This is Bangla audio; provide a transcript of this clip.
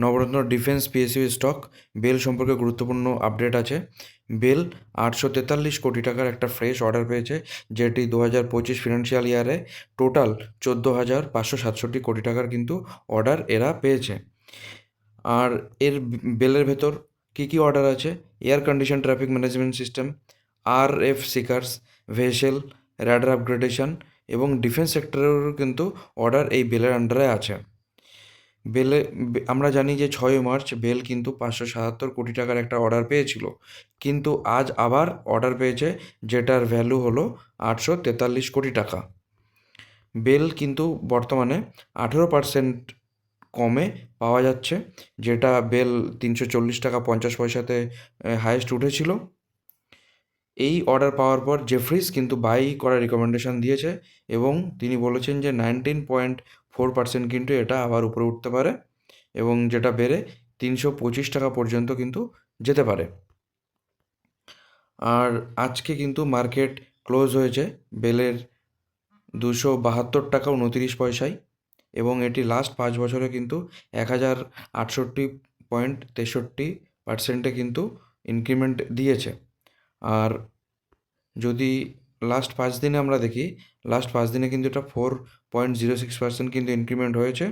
নবরত্ন ডিফেন্স পিএসইউ স্টক বেল সম্পর্কে গুরুত্বপূর্ণ আপডেট আছে। বেল 843 কোটি টাকার একটা ফ্রেশ অর্ডার পেয়েছে, যেটি 2025 ফিনান্সিয়াল ইয়ারে টোটাল 14,567 কোটি টাকার কিন্তু অর্ডার এরা পেয়েছে। আর এর বেলের ভেতর কী কী অর্ডার আছে: air condition traffic management system, RF seekers, vessel, radar upgradation এবং ডিফেন্স সেক্টরেরও কিন্তু অর্ডার এই বেলের আন্ডারে আছে। আমরা জানি যে 6 মার্চ বেল কিন্তু 577 কোটি টাকার একটা অর্ডার পেয়েছিল, কিন্তু আজ আবার অর্ডার পেয়েছে যেটার ভ্যালু হলো 843 কোটি টাকা। বেল কিন্তু বর্তমানে 18% কমে পাওয়া যাচ্ছে, যেটা বেল 340 টাকা 50 পয়সাতে হাইয়েস্ট উঠেছিল। এই অর্ডার পাওয়ার পর জেফ্রিস কিন্তু বাই করার রিকমেন্ডেশন দিয়েছে এবং তিনি বলেছেন যে 19.4% কিন্তু এটা আবার উপরে উঠতে পারে এবং যেটা বেড়ে 325 টাকা পর্যন্ত কিন্তু যেতে পারে। আর আজকে কিন্তু মার্কেট ক্লোজ হয়েছে বেলের 272 টাকা 29 পয়সায় এবং এটি লাস্ট 5 বছরে কিন্তু 1068.63% কিন্তু ইনক্রিমেন্ট দিয়েছে। আর যদি লাস্ট 5 দিনে আমরা দেখি, লাস্ট 5 দিনে কিন্তু এটা 4.06% কিন্তু ইনক্রিমেন্ট হয়েছে।